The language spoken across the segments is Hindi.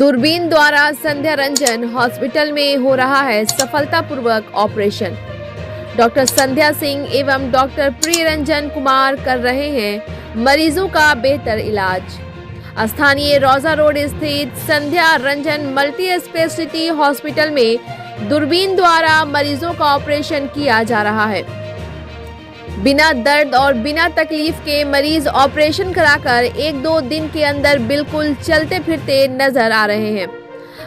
दूरबीन द्वारा संध्या रंजन हॉस्पिटल में हो रहा है सफलतापूर्वक ऑपरेशन। डॉक्टर संध्या सिंह एवं डॉक्टर प्रिय रंजन कुमार कर रहे हैं मरीजों का बेहतर इलाज। स्थानीय रोजा रोड स्थित संध्या रंजन मल्टी स्पेशलिटी हॉस्पिटल में दूरबीन द्वारा मरीजों का ऑपरेशन किया जा रहा है। बिना दर्द और बिना तकलीफ के मरीज ऑपरेशन कराकर 1-2 दिन के अंदर बिल्कुल चलते फिरते नजर आ रहे हैं।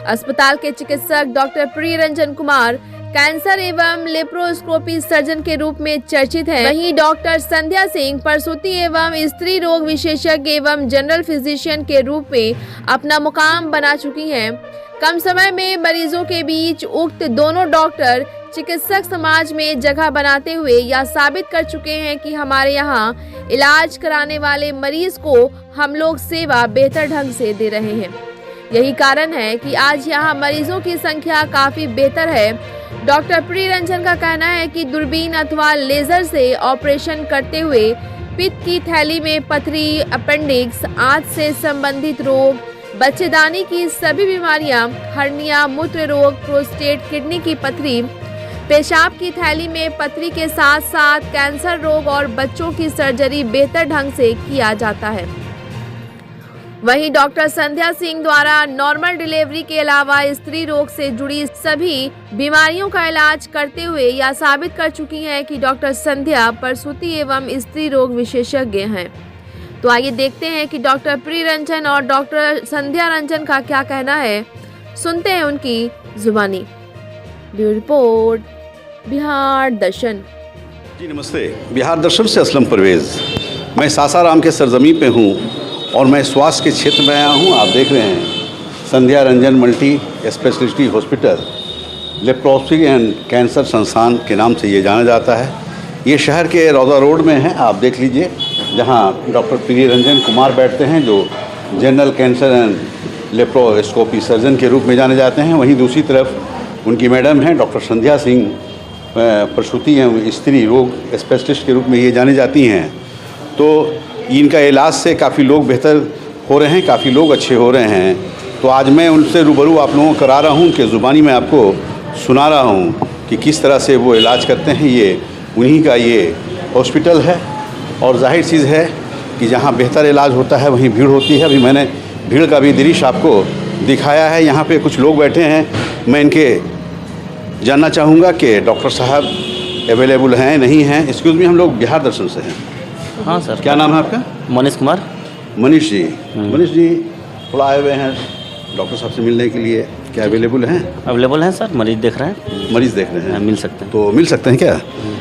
अस्पताल के चिकित्सक डॉक्टर प्रिय रंजन कुमार कैंसर एवं लेप्रोस्कोपी सर्जन के रूप में चर्चित हैं। वहीं डॉक्टर संध्या सिंह प्रसूति एवं स्त्री रोग विशेषज्ञ एवं जनरल फिजिशियन के रूप में अपना मुकाम बना चुकी हैं। कम समय में मरीजों के बीच उक्त दोनों डॉक्टर चिकित्सक समाज में जगह बनाते हुए यह साबित कर चुके हैं कि हमारे यहाँ इलाज कराने वाले मरीज को हम लोग सेवा बेहतर ढंग से दे रहे हैं। यही कारण है कि आज यहाँ मरीजों की संख्या काफी बेहतर है। डॉक्टर प्रिय रंजन का कहना है कि दूरबीन अथवा लेजर से ऑपरेशन करते हुए पित्त की थैली में पथरी, अपेंडिक्स, आंत से संबंधित रोग, बच्चेदानी की सभी बीमारियां, हर्निया, मूत्र रोग, प्रोस्टेट, किडनी की पथरी, पेशाब की थैली में पथरी के साथ साथ कैंसर रोग और बच्चों की सर्जरी बेहतर ढंग से किया जाता है। वहीं डॉक्टर संध्या सिंह द्वारा नॉर्मल डिलीवरी के अलावा स्त्री रोग से जुड़ी सभी बीमारियों का इलाज करते हुए यह साबित कर चुकी हैं कि डॉक्टर संध्या प्रसूति एवं स्त्री रोग विशेषज्ञ हैं। तो आइए देखते हैं कि डॉक्टर प्रिय रंजन और डॉक्टर संध्या रंजन का क्या कहना है। सुनते हैं उनकी जुबानी। ब्यूरो रिपोर्ट, बिहार दर्शन। जी नमस्ते, बिहार दर्शन से असलम परवेज़। मैं सासाराम के सरजमी पे हूँ और मैं स्वास्थ्य के क्षेत्र में आया हूँ। आप देख रहे हैं Sandhya Ranjan multi speciality hospital, laparoscopy and cancer संस्थान के नाम से ये जाना जाता है। ये शहर के रोजा रोड में है। आप देख लीजिए, जहाँ डॉक्टर प्रिय रंजन कुमार बैठते हैं जो general cancer and laparoscopy surgeon के रूप में जाने जाते हैं। वहीं दूसरी तरफ उनकी मैडम हैं डॉक्टर संध्या सिंह, प्रसूति एवं स्त्री रोग स्पेशलिस्ट के रूप में ये जानी जाती हैं। तो इनका इलाज से काफ़ी लोग बेहतर हो रहे हैं, काफ़ी लोग अच्छे हो रहे हैं। तो आज मैं उनसे रूबरू आप लोगों को करा रहा हूँ, उनके ज़ुबानी में आपको सुना रहा हूँ कि किस तरह से वो इलाज करते हैं। ये उन्हीं का ये हॉस्पिटल है और जाहिर चीज़ है कि जहाँ बेहतर इलाज होता है वहीं भीड़ होती है। अभी मैंने भीड़ का भी दृश्य आपको दिखाया है। यहाँ पे कुछ लोग बैठे हैं, मैं इनके जानना चाहूँगा कि डॉक्टर साहब अवेलेबल हैं नहीं हैं। एक्सक्यूज़ मी, हम लोग बिहार दर्शन से हैं। हाँ सर। क्या नाम है आपका? मनीष कुमार। मनीष जी, मनीष जी थोड़ा आए हुए हैं डॉक्टर साहब से मिलने के लिए। क्या अवेलेबल हैं? अवेलेबल हैं सर, मरीज देख रहे हैं। मरीज़ देख रहे हैं, मिल सकते हैं। तो मिल सकते हैं क्या?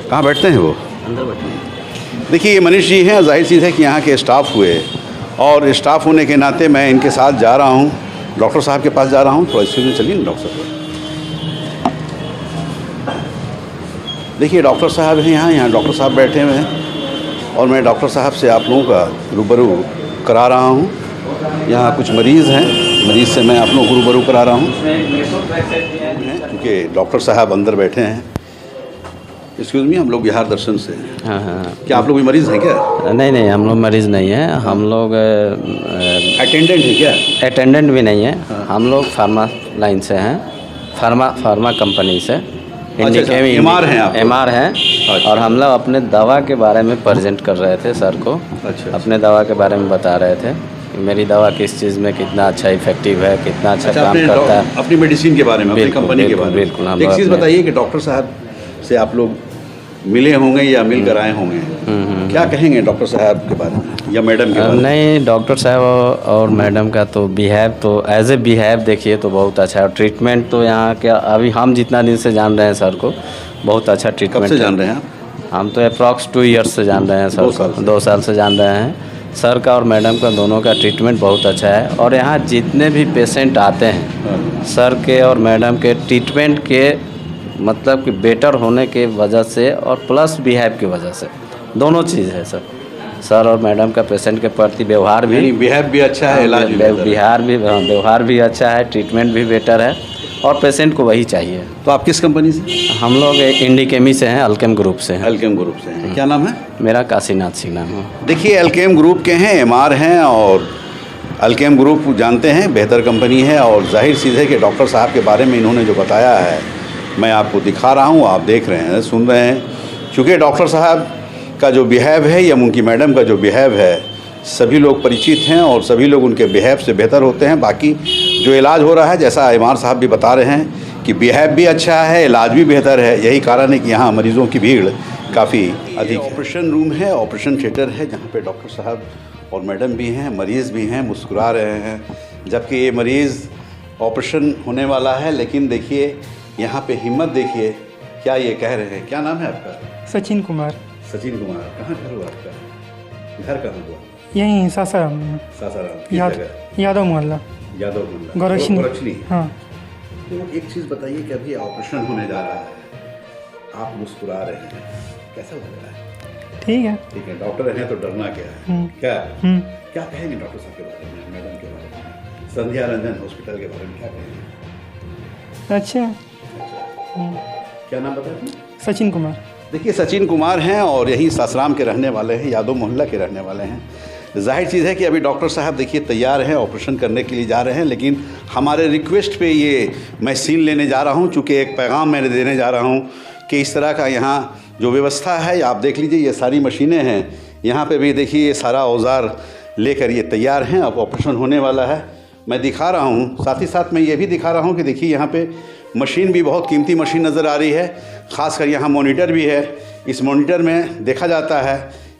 कहाँ बैठते हैं वो? अंदर बैठे हैं। देखिए, ये मनीष जी हैं। जाहिर चीज़ है कि यहाँ के स्टाफ हुए और स्टाफ होने के नाते मैं इनके साथ जा रहा हूँ, डॉक्टर साहब के पास जा रहा हूँ। थोड़ा इससे में चलिए ना डॉक्टर साहब। देखिए डॉक्टर साहब हैं यहाँ डॉक्टर साहब बैठे हुए हैं और मैं डॉक्टर साहब से आप लोगों का रूबरू करा रहा हूँ। यहाँ कुछ मरीज़ हैं, मरीज़ से मैं आप लोगों को रूबरू करा रहा हूँ क्योंकि डॉक्टर साहब अंदर बैठे हैं। एक्सक्यूज़ मी, हम लोग बिहार दर्शन से हैं। हाँ हाँ। क्या आप लोग भी मरीज़ हैं क्या? नहीं, हम लोग मरीज़ नहीं हैं। हम लोग अटेंडेंट हैं क्या? अटेंडेंट भी नहीं है। हम लोग फार्मा लाइन से हैं, फार्मा कंपनी से। एमआर हैं आप? एमआर हैं। अच्छा। और हम लोग अपने दवा के बारे में प्रेजेंट कर रहे थे सर को। अच्छा। अपने दवा के बारे में बता रहे थे कि मेरी दवा किस चीज़ में कितना अच्छा इफेक्टिव है, कितना अच्छा काम करता है। अपनी मेडिसिन के बारे में, अपनी कंपनी के बारे में। बिल्कुल। एक चीज़ बताइए कि डॉक्टर साहब से आप लोग मिले होंगे या मिल कर आए होंगे, क्या कहेंगे डॉक्टर साहब के बारे में या मैडम के बारे में? नहीं, डॉक्टर साहब और मैडम का तो बिहेव तो एज ए बिहेव देखिए तो बहुत अच्छा है। और ट्रीटमेंट तो यहाँ क्या, अभी हम जितना दिन से जान रहे हैं सर को, बहुत अच्छा ट्रीटमेंट। कब से जान रहे हैं आप? हम तो अप्रॉक्स 2 ईयर्स से जान रहे हैं सर को। 2 साल से जान रहे हैं। सर का और मैडम का दोनों का ट्रीटमेंट बहुत अच्छा है। और यहाँ जितने भी पेशेंट आते हैं सर के और मैडम के ट्रीटमेंट के मतलब कि बेटर होने के वजह से और प्लस बिहेव की वजह से, दोनों चीज़ है सर और मैडम का पेशेंट के प्रति व्यवहार भी, बिहेव भी अच्छा है, इलाज व्यवहार भी अच्छा है, ट्रीटमेंट भी बेटर है और पेशेंट को वही चाहिए। तो आप किस कंपनी से? हम लोग इंडिकेमी से हैं, अल्केम ग्रुप से हैं। अल्केम ग्रुप से हैं। क्या नाम है? मेरा काशीनाथ सिंह नाम है। देखिए, अल्केम ग्रुप के हैं, एमआर हैं और अल्केम ग्रुप जानते हैं, बेहतर कंपनी है और जाहिर चीज़ है कि डॉक्टर साहब के बारे में इन्होंने जो बताया है मैं आपको दिखा रहा हूँ, आप देख रहे हैं, सुन रहे हैं। चूँकि डॉक्टर साहब का जो बिहेव है या उनकी मैडम का जो बिहेव है सभी लोग परिचित हैं और सभी लोग उनके बिहेव से बेहतर होते हैं। बाकी जो इलाज हो रहा है, जैसा इमार साहब भी बता रहे हैं कि बिहेव भी अच्छा है, इलाज भी बेहतर है। यही कारण है कि यहाँ मरीज़ों की भीड़ काफ़ी अधिक है। ऑपरेशन रूम है, ऑपरेशन थिएटर है, जहाँ पे डॉक्टर साहब और मैडम भी हैं, मरीज़ भी हैं, मुस्कुरा रहे हैं। जबकि ये मरीज़ ऑपरेशन होने वाला है, लेकिन देखिए यहाँ पे हिम्मत देखिए, क्या ये कह रहे हैं। क्या नाम है आपका? सचिन कुमार। सचिन कुमार। कहाँ घर हुआ आपका? घर कहाँ हुआ? यहीं सासाराम में। सासाराम। किस जगह? यादव मोहल्ला। यादव मोहल्ला। गोरक्षनी। हाँ। तो एक चीज़ बताइए कि अभी ऑपरेशन होने जा रहा है, आप मुस्कुरा रहे हैं, कैसा लग रहा है? ठीक है। ठीक है, डॉक्टर हैं तो डरना क्या है? क्या क्या कहेंगे डॉक्टर साहब के बारे में, मैडम के बारे में, संध्या रंजन हॉस्पिटल के बारे में क्या कहेंगे? अच्छा। क्या नाम बताया आपने? सचिन कुमार। देखिए सचिन कुमार हैं और यही सासाराम के रहने वाले हैं, यादव मोहल्ला के रहने वाले हैं। जाहिर चीज़ है कि अभी डॉक्टर साहब देखिए तैयार हैं, ऑपरेशन करने के लिए जा रहे हैं, लेकिन हमारे रिक्वेस्ट पे ये मैं सीन लेने जा रहा हूँ, चूँकि एक पैगाम मैंने देने जा रहा हूँ कि इस तरह का यहाँ जो व्यवस्था है, आप देख लीजिए ये सारी मशीनें हैं, यहाँ पे भी देखिए ये सारा औजार लेकर ये तैयार हैं। अब ऑपरेशन होने वाला है, मैं दिखा रहा हूँ। साथ ही साथ मैं ये भी दिखा रहा हूँ कि देखिए यहाँ पे मशीन भी बहुत कीमती मशीन नज़र आ रही है, ख़ासकर यहाँ मॉनिटर भी है। इस मॉनिटर में देखा जाता है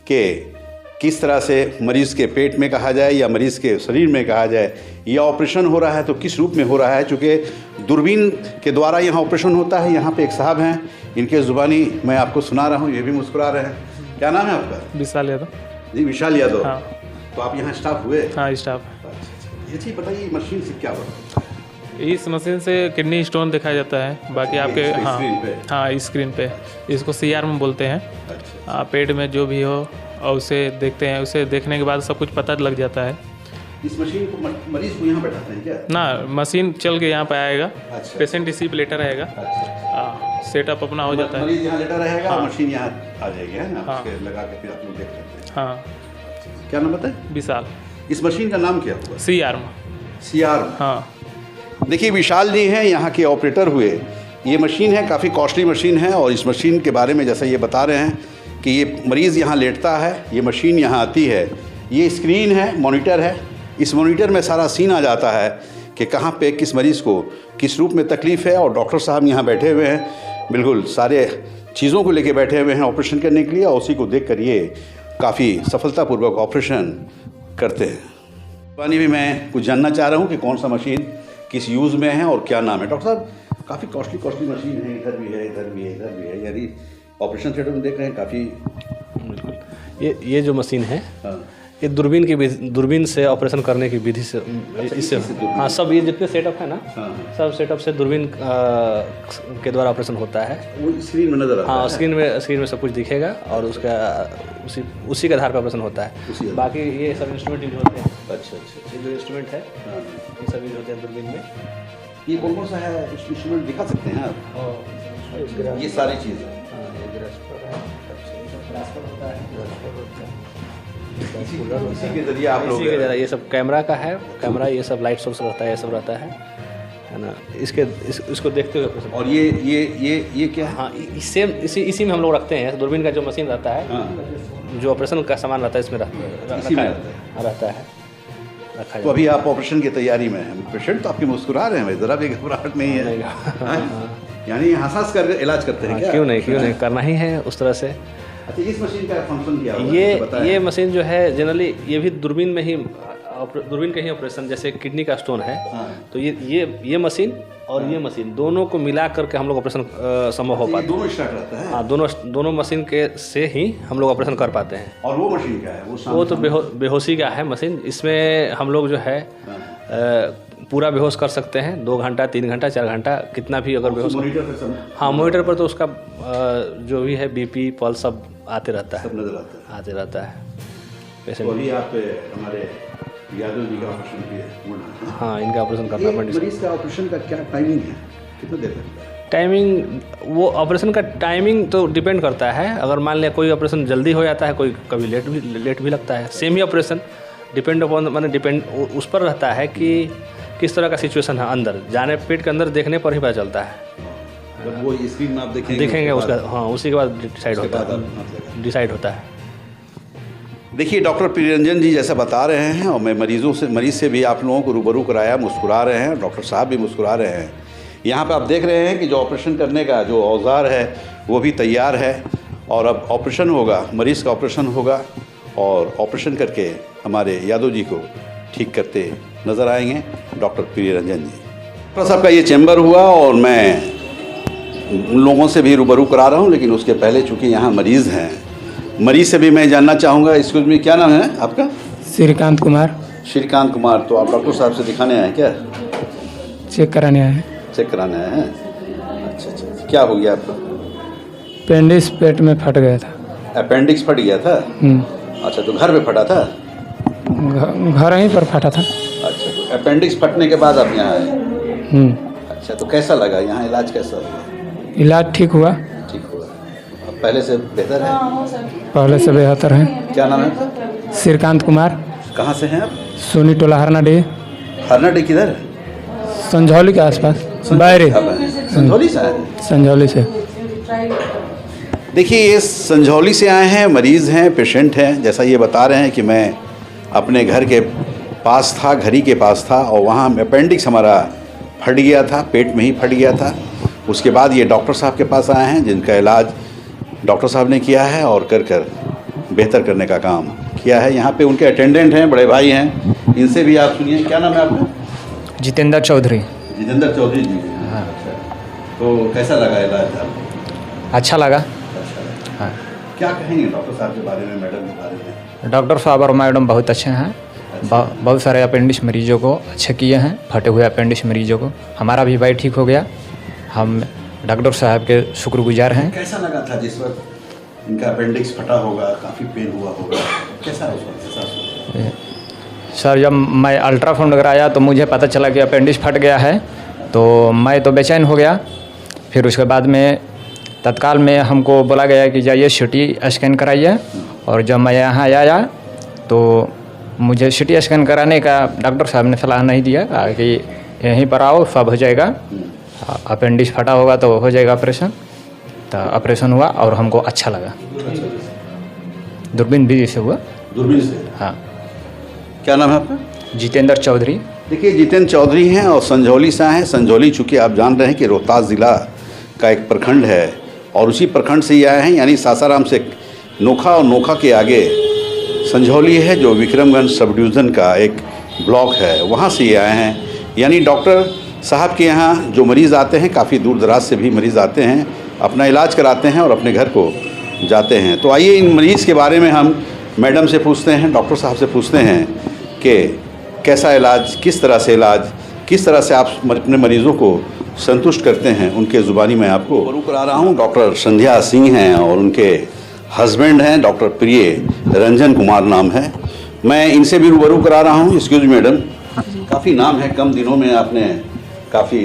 कि किस तरह से मरीज़ के पेट में कहा जाए या मरीज़ के शरीर में कहा जाए, या ऑपरेशन हो रहा है तो किस रूप में हो रहा है। चूँकि दूरबीन के द्वारा यहाँ ऑपरेशन होता है। यहाँ पे एक साहब हैं, इनके ज़ुबानी मैं आपको सुना रहा हूँ, ये भी मुस्कुरा रहे हैं। क्या नाम है आपका? विशाल यादव। जी विशाल यादव। हाँ। तो आप यहाँ स्टाफ हुए? हाँ स्टाफ। ये चीज़ बताइए, मशीन से क्या होता है? इस मशीन से किडनी स्टोन दिखाया जाता है, बाकी आपके स्क्रीन पे? हाँ स्क्रीन पे। इसको CR में बोलते हैं। अच्छा। पेट में जो भी हो और उसे देखते हैं, उसे देखने के बाद सब कुछ पता लग जाता है। इस मशीन को मरीज को यहाँ बैठाते हैं क्या? ना, मशीन चल के यहाँ पे आएगा। अच्छा। पेशेंट इसी पे लेटा रहेगा। अच्छा। सेटअप अपना हो जाता है। मरीज यहाँ लेटा रहेगा और हाँ। मशीन यहाँ आ जाएगी, है ना? हाँ। उसके लगा के फिर आप लोग देख सकते हैं। हाँ। क्या नाम बताए? विशाल। इस मशीन का नाम क्या हुआ? CR में। CR। हाँ। देखिए विशाल जी हैं, यहाँ के ऑपरेटर हुए। ये मशीन है, काफ़ी कॉस्टली मशीन है, और इस मशीन के बारे में जैसा ये बता रहे हैं कि ये मरीज़ यहाँ लेटता है, ये मशीन यहाँ आती है, ये स्क्रीन है, मॉनिटर है। इस मॉनिटर में सारा सीन आ जाता है कि कहाँ पे किस मरीज़ को किस रूप में तकलीफ़ है, और डॉक्टर साहब यहाँ बैठे हुए हैं, बिल्कुल सारे चीज़ों को लेके बैठे हुए हैं ऑपरेशन करने के लिए, और उसी को देख कर ये काफ़ी सफलतापूर्वक ऑपरेशन करते हैं। पानी भी मैं कुछ जानना चाह रहा हूँ कि कौन सा मशीन किस यूज़ में है और क्या नाम है। डॉक्टर साहब काफ़ी कॉस्टली मशीन है, इधर भी है, इधर भी है, इधर भी है, यानी ऑपरेशन थिएटर में देख रहे हैं काफ़ी। बिल्कुल। ये जो मशीन है, हाँ। ये दूरबीन से ऑपरेशन करने की विधि से इससे हाँ, सब ये जितने सेटअप है ना, हाँ। सब सेटअप से दूरबीन के द्वारा ऑपरेशन होता है। वो स्क्रीन में नज़र आता है। हाँ, स्क्रीन में सब कुछ दिखेगा, और उसका उसी के आधार पर ऑपरेशन होता है। बाकी ये सब इंस्ट्रूमेंट यूज होते हैं। अच्छा अच्छा। ये जो इंस्ट्रूमेंट है, हाँ। ये सब यूज होते हैं दूरबीन में। ये कौन सा है इंस्ट्रूमेंट दिखा सकते हैं आप? ये सारी चीज़ें इसी के जरिए आप लोग, इसी के जरा ये सब कैमरा का है, कैमरा ये सब लाइट सोर्स रहता है, ये सब रहता है ना। इसको देखते हुए और ये क्या है? हाँ, सेम इसी में हम लोग रखते हैं। दूरबीन का जो मशीन रहता है, हाँ। जो ऑपरेशन का सामान रहता है, इसमें इसी में रहता है। तो अभी आप ऑपरेशन की तैयारी में हैं। पेशेंट तो आपके मुस्कुरा रहे हैं भाई, ज़रा भी घबराहट नहीं है। यानी हंस कर इलाज करते हैं क्या? क्यों नहीं करना ही है उस तरह से। अच्छा, इस मशीन का फंक्शन क्या होगा? ये मशीन जो है जनरली ये भी दूरबीन में ही, दूरबीन का ही ऑपरेशन, जैसे किडनी का स्टोन है, हाँ। तो ये मशीन और ये मशीन दोनों को मिला करके हम लोग ऑपरेशन संभव हो पाता है। दोनों स्टार्ट रहता है? हाँ, दोनों मशीन के से ही हम लोग ऑपरेशन कर पाते हैं। और वो मशीन क्या है? वो तो बेहोशी का है मशीन। इसमें हम लोग जो है पूरा बेहोश कर सकते हैं, 2 घंटा 3 घंटा 4 घंटा, कितना भी अगर बेहोश। हाँ, मॉनिटर पर तो उसका जो भी है BP पल्स सब आते रहता है, आते रहता है पेशेंट। अभी आप हमारे यादव जी का ऑपरेशन किए? हाँ, इनका ऑपरेशन करना पड़ेगा। मरीज का ऑपरेशन का क्या टाइमिंग है, कितना देर लगता है? टाइमिंग, वो ऑपरेशन का टाइमिंग तो डिपेंड करता है। अगर मान लिया कोई ऑपरेशन जल्दी हो जाता है, कोई कभी लेट भी लगता है। सेम ही ऑपरेशन डिपेंड अपॉन डिपेंड उस पर रहता है कि किस तरह का सिचुएशन है अंदर जाने, पेट के अंदर देखने पर ही पता चलता है। जब वो स्क्रीन में आप देखेंगे उसका, हाँ उसी के बाद डिसाइड होता है। देखिए डॉक्टर प्रियरंजन जी जैसा बता रहे हैं, और मैं मरीज़ से भी आप लोगों को रूबरू कराया, मुस्कुरा रहे हैं, डॉक्टर साहब भी मुस्कुरा रहे हैं। यहाँ पे आप देख रहे हैं कि जो ऑपरेशन करने का जो औजार है वो भी तैयार है, और अब ऑपरेशन होगा, मरीज़ का ऑपरेशन होगा, और ऑपरेशन करके हमारे यादव जी को ठीक करते नज़र आएंगे डॉक्टर प्रियरंजन जी। डॉक्टर साहब का ये चैम्बर हुआ और मैं उन लोगों से भी रूबरू करा रहा हूँ, लेकिन उसके पहले चूँकि यहाँ मरीज़ हैं, मरीज़ से भी मैं जानना चाहूँगा। एक्सक्यूज मी, क्या नाम है आपका? श्रीकांत कुमार। श्रीकांत कुमार, तो आप डॉक्टर साहब से दिखाने आए हैं क्या? चेक कराने आए हैं। चेक कराने आए हैं, अच्छा अच्छा। क्या हो गया आपको? अपेंडिक्स पेट में फट गया था। अपेंडिक्स फट गया था? अच्छा, तो घर पे फटा था? घर ही पर फटा था। अच्छा, तो अपेंडिक्स फटने के बाद आप यहाँ आए? अच्छा, तो कैसा लगा यहाँ, इलाज कैसा हुआ? इलाज ठीक हुआ। ठीक हुआ, अब पहले से बेहतर है? पहले से बेहतर है। क्या नाम है? श्रीकांत कुमार। कहाँ से हैं आप? सोनी टोला हरनाडी। हरनाडी किधर? संझौली के आसपास, बायरे। संझौली से आए? संझौली से। देखिए ये संझौली से आए हैं, मरीज़ हैं, पेशेंट हैं। जैसा ये बता रहे हैं कि मैं अपने घर के पास था, घर ही के पास था, और वहाँ अपेंडिक्स हमारा फट गया था, पेट में ही फट गया था। उसके बाद ये डॉक्टर साहब के पास आए हैं, जिनका इलाज डॉक्टर साहब ने किया है और कर बेहतर करने का काम किया है। यहाँ पे उनके अटेंडेंट हैं, बड़े भाई हैं, इनसे भी आप सुनिए। क्या नाम है आपका? जितेंद्र चौधरी। जितेंद्र चौधरी जी। हाँ, अच्छा। तो कैसा लगा इलाज आपको? अच्छा लगा। हाँ। क्या कहेंगे डॉक्टर साहब के बारे में, मैडम के बारे में? डॉक्टर साहब और मैडम बहुत अच्छे हैं। बहुत सारे अपेंडिक्स मरीजों को अच्छे किए हैं, फटे हुए अपेंडिक्स मरीजों को। हमारा भी भाई ठीक हो गया। हम डॉक्टर साहब के शुक्रगुजार हैं। कैसा लगा था जिस वक्त इनका अपेंडिक्स फटा होगा, काफ़ी पेन हुआ होगा, कैसा उस वक्त? सर जब मैं अल्ट्रासाउंड कराया तो मुझे पता चला कि अपेंडिक्स फट गया है, तो मैं तो बेचैन हो गया। फिर उसके बाद में तत्काल में हमको बोला गया कि जाइए सीटी स्कैन कराइए, और जब मैं यहाँ आया तो मुझे सीटी स्कैन कराने का डॉक्टर साहब ने सलाह नहीं दिया, कहा कि यहीं पर आओ सब हो जाएगा, अपेंडिक्स फटा होगा तो हो जाएगा ऑपरेशन। तो ऑपरेशन हुआ और हमको अच्छा लगा। दूरबीन विधि से हुआ। दूरबीन से? हाँ। क्या नाम है आपका? जितेंद्र चौधरी। देखिए जितेंद्र चौधरी हैं और संझौली से आए हैं। संझौली चूँकि आप जान रहे हैं कि रोहतास ज़िला का एक प्रखंड है, और उसी प्रखंड से ही आए हैं, यानी सासाराम से नोखा, और नोखा के आगे संझौली है जो विक्रमगंज सब डिवीज़न का एक ब्लॉक है, वहाँ से ये आए हैं। यानी डॉक्टर साहब के यहाँ जो मरीज़ आते हैं, काफ़ी दूर दराज से भी मरीज़ आते हैं, अपना इलाज कराते हैं और अपने घर को जाते हैं। तो आइए इन मरीज़ के बारे में हम मैडम से पूछते हैं, डॉक्टर साहब से पूछते हैं कि कैसा इलाज, किस तरह से इलाज, किस तरह से आप अपने मरीज़ों को संतुष्ट करते हैं। उनके ज़ुबानी मैं आपको रूबरू करा रहा हूँ। डॉक्टर संध्या सिंह हैं और उनके हस्बैंड हैं डॉक्टर प्रिय रंजन कुमार नाम है। मैं इनसे भी रूबरू करा रहा हूँ। एक्सक्यूज मैडम, काफ़ी नाम है, कम दिनों में आपने काफ़ी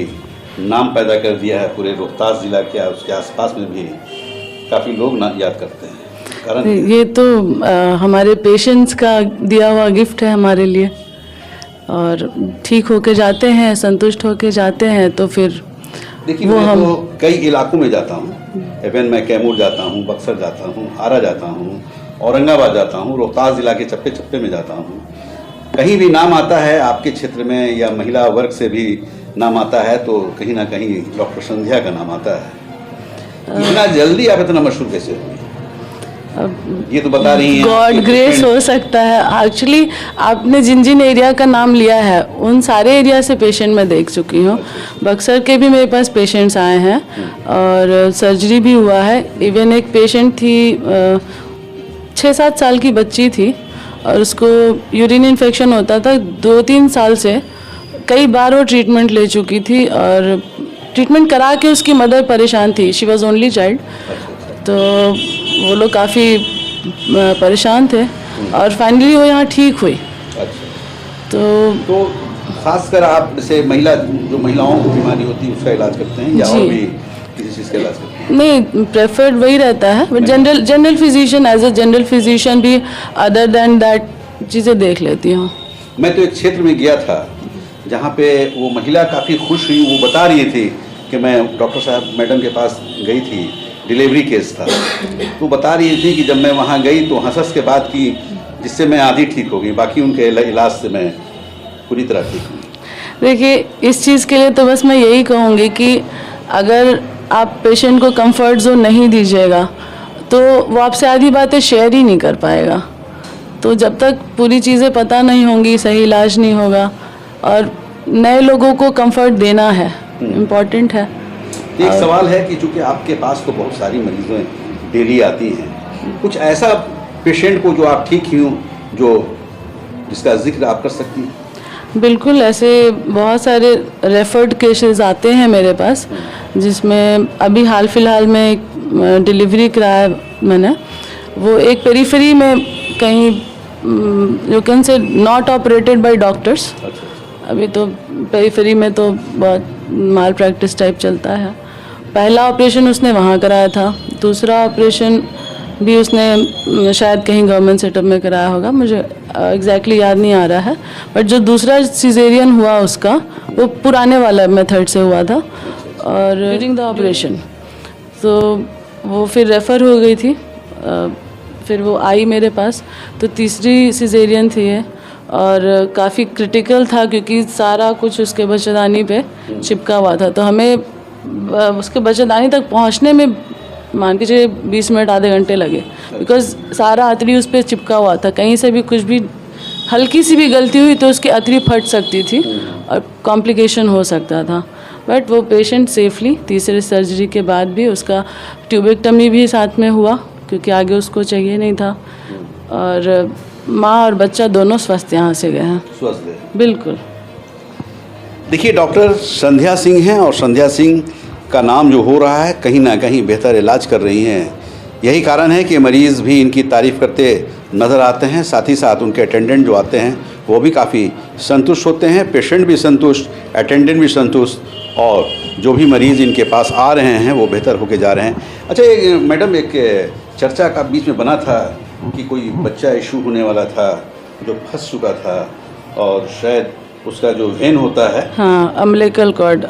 नाम पैदा कर दिया है पूरे रोहतास ज़िला के, उसके आसपास में भी काफ़ी लोग ना याद करते हैं। कारण ये तो हमारे पेशेंट्स का दिया हुआ गिफ्ट है हमारे लिए, और ठीक होके जाते हैं, संतुष्ट होके जाते हैं, तो फिर देखिए मैं तो कई इलाकों में जाता हूँ। इवन मैं कैमूर जाता हूँ, बक्सर जाता हूँ, आरा जाता हूँ, औरंगाबाद जाता हूँ, रोहतास ज़िला के चप्पे चप्पे में जाता हूँ। कहीं भी नाम आता है आपके क्षेत्र में या महिला वर्ग से भी नाम आता है तो कहीं ना कहीं डॉक्टर संध्या का नाम आता है। इतना जल्दी आप इतना मशहूर कैसे हुई? ये तो बता रही हैं। गॉड ग्रेस हो सकता है। एक्चुअली आपने जिन जिन एरिया का नाम लिया है उन सारे एरिया से पेशेंट मैं देख चुकी हूँ। बक्सर के भी मेरे पास पेशेंट्स आए हैं और सर्जरी भी हुआ है। इवन एक पेशेंट थी 6-7 साल की बच्ची थी और उसको यूरिन इन्फेक्शन होता था 2-3 साल से। कई बार वो ट्रीटमेंट ले चुकी थी और ट्रीटमेंट करा के उसकी मदर परेशान थी। शी वॉज ओनली चाइल्ड, तो वो लोग काफ़ी परेशान थे और फाइनली वो यहाँ ठीक हुई। तो खासकर आप जैसे महिलाओं को बीमारी होती है उसका इलाज करते हैं या और भी किसी चीज़ का इलाज करते हैं? नहीं, प्रेफर्ड वही रहता है, but general physician, as a general physician भी अदर देन दैट चीज़ें देख लेती हूँ। मैं तो एक क्षेत्र में गया था जहाँ पे वो महिला काफ़ी खुश हुई, वो बता रही थी कि मैं डॉक्टर साहब मैडम के पास गई थी, डिलीवरी केस था, तो बता रही थी कि जब मैं वहाँ गई तो हंस के बात की, जिससे मैं आधी ठीक हो गई, बाकी उनके इलाज से मैं पूरी तरह ठीक हुई। देखिए, इस चीज़ के लिए तो बस मैं यही कहूँगी कि अगर आप पेशेंट को कंफर्ट जोन नहीं दीजिएगा तो वो आपसे आधी बातें शेयर ही नहीं कर पाएगा। तो जब तक पूरी चीज़ें पता नहीं होंगी, सही इलाज नहीं होगा, और नए लोगों को कंफर्ट देना है, इम्पॉर्टेंट है। एक सवाल है कि चूँकि आपके पास तो बहुत सारी मरीज़ें डेली आती हैं, कुछ ऐसा पेशेंट को जो आप ठीक ही हूँ, जो जिसका जिक्र आप कर सकती हैं? बिल्कुल, ऐसे बहुत सारे रेफर्ड केसेस आते हैं मेरे पास, जिसमें अभी हाल फिलहाल में एक डिलीवरी कराया मैंने। वो एक पेरीफेरी में कहीं you can say not operated by doctors. अभी तो पेरीफेरी में तो बहुत माल प्रैक्टिस टाइप चलता है। पहला ऑपरेशन उसने वहाँ कराया था, दूसरा ऑपरेशन भी उसने शायद कहीं गवर्नमेंट सेटअप में कराया होगा, मुझे एग्जैक्टली याद नहीं आ रहा है। बट जो दूसरा सिजेरियन हुआ उसका, वो पुराने वाला मेथड से हुआ था, और ड्यूरिंग द ऑपरेशन तो वो फिर रेफ़र हो गई थी। फिर वो आई मेरे पास, तो तीसरी सिजेरियन थी ये, और काफ़ी क्रिटिकल था क्योंकि सारा कुछ उसके बच्चेदानी पे चिपका हुआ था। तो हमें उसके बच्चेदानी तक पहुंचने में मान के चलिए 20 मिनट आधे घंटे लगे, बिकॉज सारा अतरी उस पर चिपका हुआ था। कहीं से भी कुछ भी हल्की सी भी गलती हुई तो उसकी अतरी फट सकती थी और कॉम्प्लिकेशन हो सकता था। बट वो पेशेंट सेफली तीसरे सर्जरी के बाद भी, उसका ट्यूबेक्टमी भी साथ में हुआ क्योंकि आगे उसको चाहिए नहीं था, और माँ और बच्चा दोनों स्वस्थ यहाँ से गए हैं। स्वस्थ है। बिल्कुल। देखिए, डॉक्टर संध्या सिंह हैं और संध्या सिंह का नाम जो हो रहा है, कहीं ना कहीं बेहतर इलाज कर रही हैं। यही कारण है कि मरीज़ भी इनकी तारीफ़ करते नज़र आते हैं, साथ ही साथ उनके अटेंडेंट जो आते हैं वो भी काफ़ी संतुष्ट होते हैं, पेशेंट भी संतुष्ट, अटेंडेंट भी संतुष्ट, और जो भी मरीज़ इनके पास आ रहे हैं वो बेहतर होके जा रहे हैं। अच्छा मैडम, एक चर्चा का बीच में बना था कि कोई बच्चा इशू होने वाला था जो फंस चुका था, और शायद उसका जो वेन होता है, हाँ, अम्बिलिकल कॉर्ड,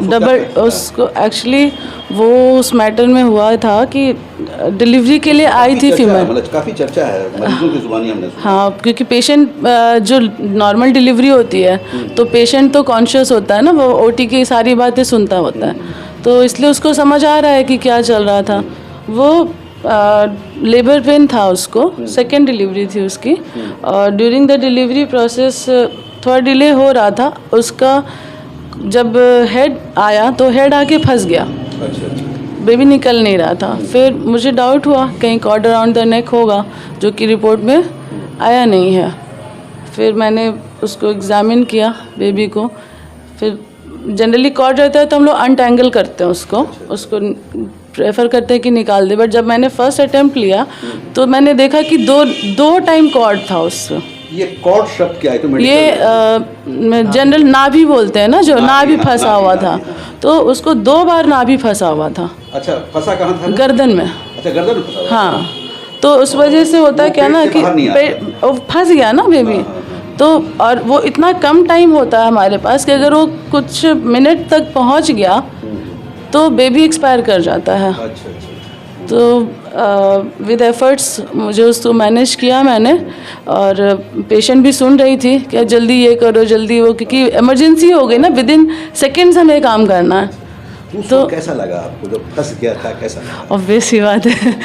डबल, उसको एक्चुअली वो उस मैटर में हुआ था कि डिलीवरी के लिए आई थी फीमेल। मतलब काफ़ी चर्चा है, मरीजों की जुबानी हमने सुना। हाँ, क्योंकि पेशेंट जो नॉर्मल डिलीवरी होती है तो पेशेंट तो कॉन्शियस होता है ना, वो ओटी की सारी बातें सुनता होता है, तो इसलिए उसको समझ आ रहा है कि क्या चल रहा था। वो लेबर पेन था उसको, सेकेंड डिलीवरी थी उसकी, और ड्यूरिंग द डिलीवरी प्रोसेस थोड़ा डिले हो रहा था उसका। जब हेड आया तो हेड आके फंस गया, बेबी निकल नहीं रहा था। फिर मुझे डाउट हुआ कहीं कॉर्ड अराउंड द नेक होगा, जो कि रिपोर्ट में आया नहीं है। फिर मैंने उसको एग्ज़ामिन किया बेबी को। फिर जनरली कॉर्ड रहता है तो हम लोग अनटैंगल करते हैं उसको प्रेफर करते हैं कि निकाल दे। बट जब मैंने फर्स्ट अटेम्प्ट लिया तो मैंने देखा कि दो टाइम कॉर्ड था उससे। ये कॉर्ड शब्द क्या है? तो ये जनरल नाभि बोलते हैं ना, जो नाभि फंसा हुआ था, तो उसको 2 बार नाभि फंसा हुआ था। अच्छा, फंसा कहाँ था? गर्दन में। अच्छा, गर्दन में फंसा हुआ। हाँ, तो उस वजह से होता है क्या ना कि फंस गया ना बेबी, तो और वो इतना कम टाइम होता है हमारे पास कि अगर वो कुछ मिनट तक पहुंच गया तो बेबी एक्सपायर कर जाता है। अच्छा। तो विद एफर्ट्स मुझे उसको मैनेज किया मैंने, और पेशेंट भी सुन रही थी कि जल्दी ये करो जल्दी वो, क्योंकि इमरजेंसी हो गई ना, विद इन सेकेंड्स हमें काम करना है। तो कैसा लगा आपको जब फंस गया था? कैसा लगा? ऑब्वियस ही बात है,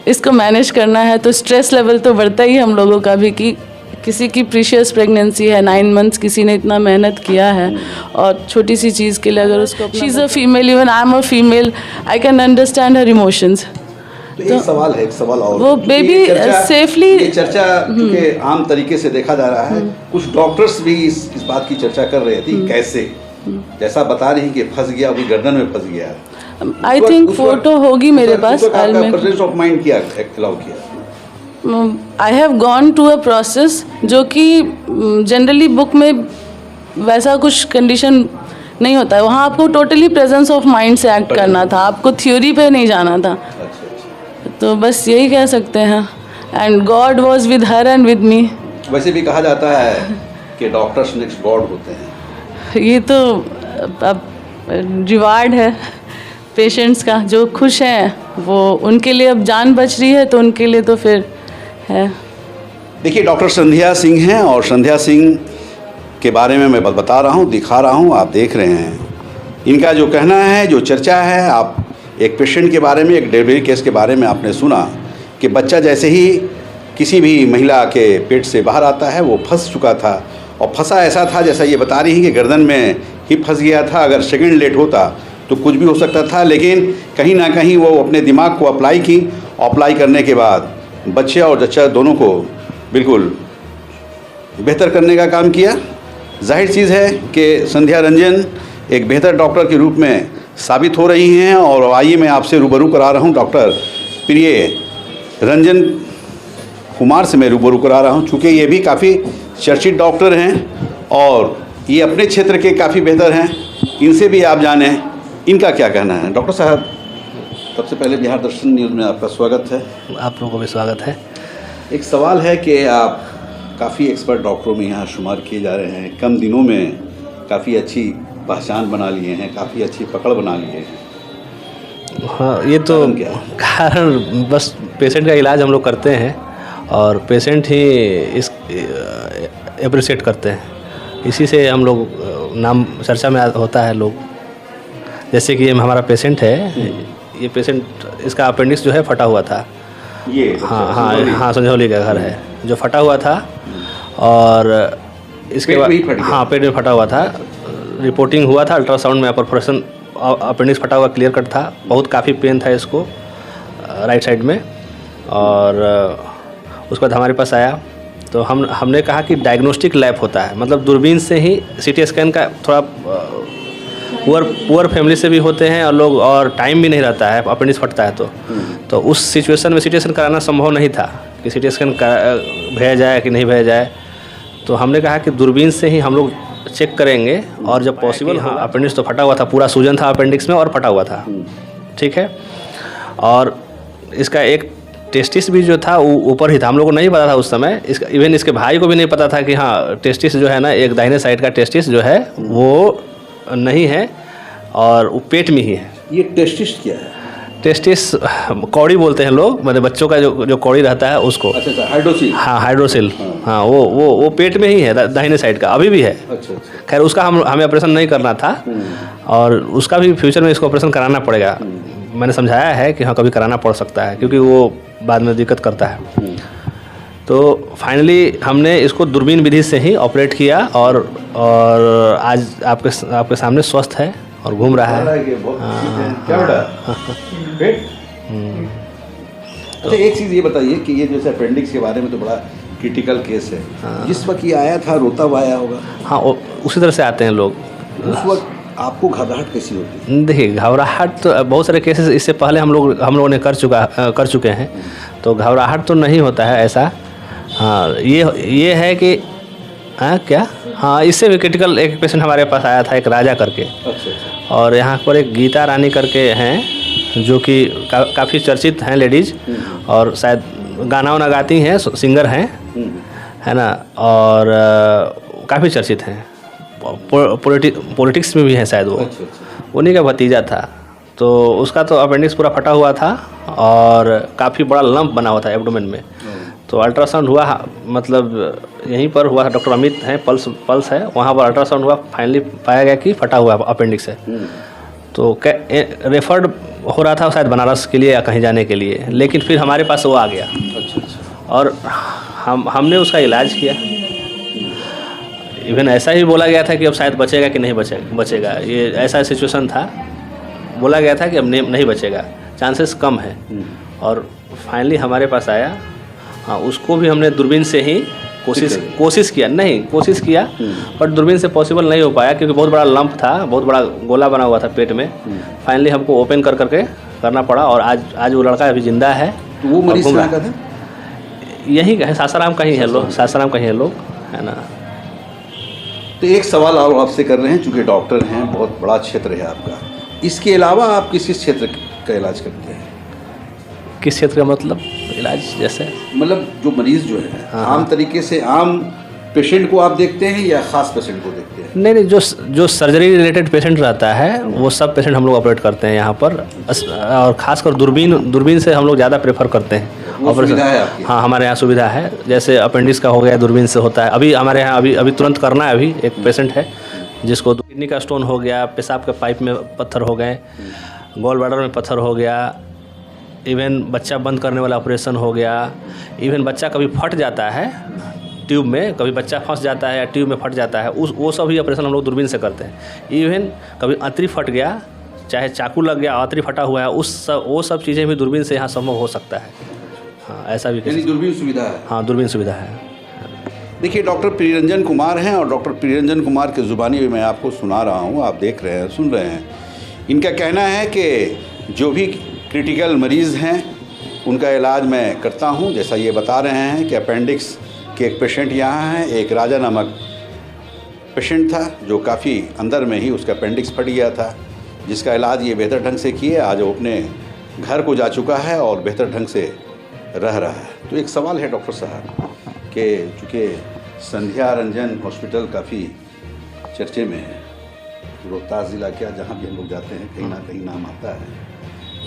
इसको मैनेज करना है तो स्ट्रेस लेवल तो बढ़ता ही हम लोगों का भी, कि किसी की प्रीशियस प्रेगनेंसी है, 9 मंथ्स, किसी ने इतना मेहनत किया है, और छोटी सी चीज़ के लिए अगर उसको, she is a female, even I am a female, I can understand her emotions. तो एक सवाल और, वो बेबी सेफली, ये चर्चा क्योंकि आम तरीके से देखा जा रहा है, कुछ डॉक्टर्स भी इस बात की चर्चा कर रहे थे कैसे, जैसा बता रही कि फंस गया, अभी गर्दन में फंस गया। आई थिंक फोटो होगी मेरे पास। प्रेजेंस ऑफ माइंड क्या अलाउ किया? I have gone to a process जो कि जनरली बुक में वैसा कुछ कंडीशन नहीं होता है। वहाँ आपको टोटली प्रेजेंस ऑफ माइंड से एक्ट करना था, आपको थ्योरी पे नहीं जाना था। तो बस यही कह सकते हैं, and God was with her and with me. वैसे भी कहा जाता है कि डॉक्टर्स नेक्स्ट गॉड होते हैं। ये तो अब रिवार्ड है पेशेंट्स का, जो खुश हैं वो उनके लिए अब जान बच रही है तो उनके लिए तो फिर है। देखिए डॉक्टर संध्या सिंह हैं और संध्या सिंह के बारे में मैं बता रहा हूँ, दिखा रहा हूँ, आप देख रहे हैं। इनका जो कहना है, जो चर्चा है, आप एक पेशेंट के बारे में, एक डिलीवरी केस के बारे में आपने सुना कि बच्चा जैसे ही किसी भी महिला के पेट से बाहर आता है वो फंस चुका था, और फंसा ऐसा था जैसा ये बता रही है कि गर्दन में ही फंस गया था। अगर सेकंड लेट होता तो कुछ भी हो सकता था, लेकिन कहीं ना कहीं वो अपने दिमाग को अप्लाई की। अप्लाई करने के बाद बच्चे और जच्चा दोनों को बिल्कुल बेहतर करने का काम किया। जाहिर चीज़ है कि संध्या रंजन एक बेहतर डॉक्टर के रूप में साबित हो रही हैं। और आइए मैं आपसे रूबरू करा रहा हूँ डॉक्टर प्रिय रंजन कुमार से मैं रूबरू करा रहा हूँ, चूँकि ये भी काफ़ी चर्चित डॉक्टर हैं और ये अपने क्षेत्र के काफ़ी बेहतर हैं। इनसे भी आप जानें इनका क्या कहना है। डॉक्टर साहब, सबसे पहले बिहार दर्शन न्यूज़ में आपका स्वागत है। आप लोगों को भी स्वागत है। एक सवाल है कि आप काफ़ी एक्सपर्ट डॉक्टरों में यहाँ शुमार किए जा रहे हैं, कम दिनों में काफ़ी अच्छी पहचान बना लिए हैं, काफ़ी अच्छी पकड़ बना लिए हैं। हाँ, ये तो कारण बस पेशेंट का इलाज हम लोग करते हैं और पेशेंट ही इस एप्रिशिएट करते हैं। इसी से हम लोग नाम चर्चा में होता है लोग। जैसे कि ये हमारा पेशेंट है, ये पेशेंट इसका अपेंडिक्स जो है फटा हुआ था। ये हाँ संजौली का घर है जो फटा हुआ था, और इसके बाद हाँ पेट में फटा हुआ था। रिपोर्टिंग हुआ था अल्ट्रासाउंड में, परफोरेशन अपेंडिक्स फटा हुआ क्लियर कट था। बहुत काफ़ी पेन था इसको राइट साइड में, और उसके बाद हमारे पास आया तो हमने कहा कि डायग्नोस्टिक लैब होता है, मतलब दूरबीन से ही सीटी स्कैन का थोड़ा पुअर फैमिली से भी होते हैं और लोग, और टाइम भी नहीं रहता है अपेंडिक्स फटता है तो उस सिचुएशन में सीटी स्कैन कराना संभव नहीं था कि सीटी स्कैन भेजा जाए कि नहीं भेजा जाए। तो हमने कहा कि दूरबीन से ही हम लोग चेक करेंगे, और जब पॉसिबल हो, अपेंडिक्स तो फटा हुआ था, पूरा सूजन था अपेंडिक्स में और फटा हुआ था, ठीक है। और इसका एक टेस्टिस भी जो था वो ऊपर ही था, हम लोग को नहीं पता था उस समय। इवन इसके भाई को भी नहीं पता था कि हाँ टेस्टिस जो है ना, एक दाहिने साइड का टेस्टिस जो है वो नहीं है और वो पेट में ही है। ये टेस्टिस क्या है? टेस्टिस कौड़ी बोलते हैं लोग, मतलब बच्चों का जो कौड़ी रहता है उसको। अच्छा, हाइड्रोसिल। हाँ हाइड्रोसिल, हाँ वो पेट में ही है, दाहिने साइड का, अभी भी है। अच्छा। खैर उसका हमें ऑपरेशन नहीं करना था, और उसका भी फ्यूचर में इसको ऑपरेशन कराना पड़ेगा। मैंने समझाया है कि हाँ कभी कराना पड़ सकता है, क्योंकि वो बाद में दिक्कत करता है। तो फाइनली हमने इसको दूरबीन विधि से ही ऑपरेट किया, और आज आपके सामने स्वस्थ है और घूम रहा है। क्या बेटा? अच्छा, एक चीज़ ये बताइए कि ये जैसे अपेंडिक्स के बारे में तो बड़ा क्रिटिकल केस है। जिस वक्त ये आया था रोता हुआ आया होगा? हाँ, उसी तरह से आते हैं लोग। उस वक्त आपको घबराहट कैसी होती है? देखिए, घबराहट तो बहुत सारे केसेस इससे पहले हम लोगों ने कर चुके हैं, तो घबराहट तो नहीं होता है ऐसा। हाँ, ये है कि क्या, हाँ इससे भी क्रिटिकल एक पेशेंट हमारे पास आया था, एक राजा करके। अच्छा। और यहाँ पर एक गीता रानी करके हैं जो कि काफ़ी चर्चित हैं लेडीज़, और शायद गाना वाना गाती हैं, सिंगर हैं, है ना, और काफ़ी चर्चित हैं। पॉलिटिक्स में भी हैं शायद वो। अच्छा। उन्हीं का भतीजा था। तो उसका तो अपेंडिक्स पूरा फटा हुआ था और काफ़ी बड़ा लंप बना हुआ था एब्डोमेन में। तो अल्ट्रासाउंड हुआ, मतलब यहीं पर हुआ, डॉक्टर अमित हैं, पल्स है, वहाँ पर अल्ट्रासाउंड हुआ, फाइनली पाया गया कि फटा हुआ अपेंडिक्स है। तो रेफर्ड हो रहा था शायद बनारस के लिए या कहीं जाने के लिए, लेकिन फिर हमारे पास वो आ गया। अच्छा। और हमने उसका इलाज किया। इवन ऐसा ही बोला गया था कि अब शायद बचेगा कि नहीं बचेगा, ये ऐसा सिचुएशन था। बोला गया था कि अब नहीं बचेगा, चांसेस कम है। और फाइनली हमारे पास आया। हाँ, उसको भी हमने दूरबीन से ही कोशिश किया, बट दूरबीन से पॉसिबल नहीं हो पाया, क्योंकि बहुत बड़ा लंप था, बहुत बड़ा गोला बना हुआ था पेट में। फाइनली हमको ओपन करके करना पड़ा, और आज वो लड़का अभी जिंदा है। तो वो मरीज कहाँ का था? यही है, सासाराम का ही है लोग, है ना। तो एक सवाल और आपसे कर रहे हैं, चूँकि डॉक्टर हैं, बहुत बड़ा क्षेत्र है आपका, इसके अलावा आप किस क्षेत्र का इलाज करते हैं? किस क्षेत्र का मतलब इलाज जैसे? मतलब जो मरीज जो है हाँ। आम तरीके से आम पेशेंट को आप देखते हैं या खास पेशेंट को देखते हैं? नहीं, जो सर्जरी रिलेटेड पेशेंट रहता है वो सब पेशेंट हम लोग ऑपरेट करते हैं यहाँ पर। और ख़ासकर दूरबीन से हम लोग ज़्यादा प्रेफर करते हैं वो सुविधा है आपकी? हाँ, हमारे यहाँ सुविधा है। जैसे अपेंडिक्स का हो गया, दूरबीन से होता है। अभी हमारे यहाँ अभी तुरंत करना है। अभी एक पेशेंट है जिसको किडनी का स्टोन हो गया, पेशाब के पाइप में पत्थर हो गए, गॉल ब्लैडर में पत्थर हो गया, इवन बच्चा बंद करने वाला ऑपरेशन हो गया, इवन बच्चा कभी फट जाता है ट्यूब में, कभी बच्चा फंस जाता है या ट्यूब में फट जाता है, वो सब ही ऑपरेशन हम लोग दूरबीन से करते हैं। इवन कभी आंतरी फट गया, चाहे चाकू लग गया, आंतरी फटा हुआ है, वो सब चीज़ें भी दूरबीन से यहाँ संभव हो सकता है। हाँ, ऐसा भी दूरबीन सुविधा है? हाँ, दूरबीन सुविधा है। देखिए, डॉक्टर प्रियरंजन कुमार हैं और डॉक्टर प्रियरंजन कुमार की ज़ुबानी भी मैं आपको सुना रहा हूँ, आप देख रहे हैं, सुन रहे हैं। इनका कहना है कि जो भी क्रिटिकल मरीज़ हैं उनका इलाज मैं करता हूँ। जैसा ये बता रहे हैं कि अपेंडिक्स के एक पेशेंट यहाँ हैं, एक राजा नामक पेशेंट था जो काफ़ी अंदर में ही उसका अपेंडिक्स फट गया था, जिसका इलाज ये बेहतर ढंग से किए। आज वो अपने घर को जा चुका है और बेहतर ढंग से रह रहा है। तो एक सवाल है डॉक्टर साहब कि चूँकि संध्या रंजन हॉस्पिटल काफ़ी चर्चे में है, रोहतास ज़िला क्या जहाँ भी हम लोग जाते हैं कहीं ना कहीं नाम आता है,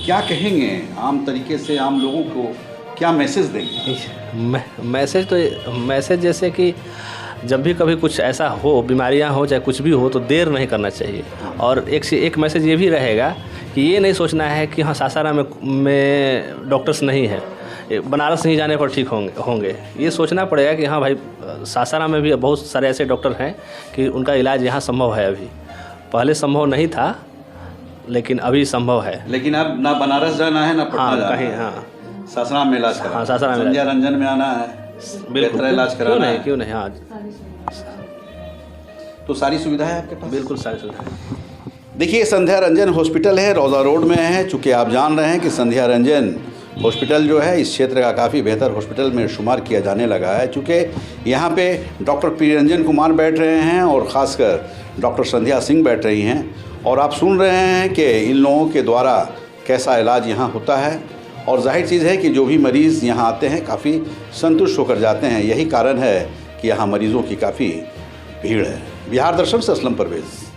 क्या कहेंगे आम तरीके से आम लोगों को, क्या मैसेज देंगे? मैसेज जैसे कि जब भी कभी कुछ ऐसा हो, बीमारियां हो, चाहे कुछ भी हो, तो देर नहीं करना चाहिए। और एक मैसेज ये भी रहेगा कि ये नहीं सोचना है कि हाँ सासाराम में डॉक्टर्स नहीं है, बनारस नहीं जाने पर ठीक होंगे। ये सोचना पड़ेगा कि हाँ भाई, सासाराम में भी बहुत सारे ऐसे डॉक्टर हैं कि उनका इलाज यहाँ संभव है। अभी पहले संभव नहीं था, लेकिन अभी संभव है। लेकिन अब ना बनारस जाना है ना पटना जाना कहीं, है, हाँ, सासाराम में इलाज करा, हाँ, सासाराम में संध्या रंजन में आना है, बेहतर इलाज कराना है। क्यों नहीं, हाँ, तो सारी सुविधा है आपके पास? बिल्कुल सारी सुविधा है। देखिए, संध्या रंजन हॉस्पिटल है, रौजा रोड में है। चूँकि आप जान रहे हैं कि संध्या रंजन हॉस्पिटल जो है इस क्षेत्र का काफ़ी बेहतर हॉस्पिटल में शुमार किया जाने लगा है। चूँकि यहाँ पे डॉक्टर प्रियरंजन कुमार बैठ रहे हैं और ख़ासकर डॉक्टर संध्या सिंह बैठ रही हैं, और आप सुन रहे हैं कि इन लोगों के द्वारा कैसा इलाज यहाँ होता है। और जाहिर चीज़ है कि जो भी मरीज़ यहाँ आते हैं काफ़ी संतुष्ट होकर जाते हैं। यही कारण है कि यहाँ मरीज़ों की काफ़ी भीड़ है। बिहार दर्शन से असलम परवेज़।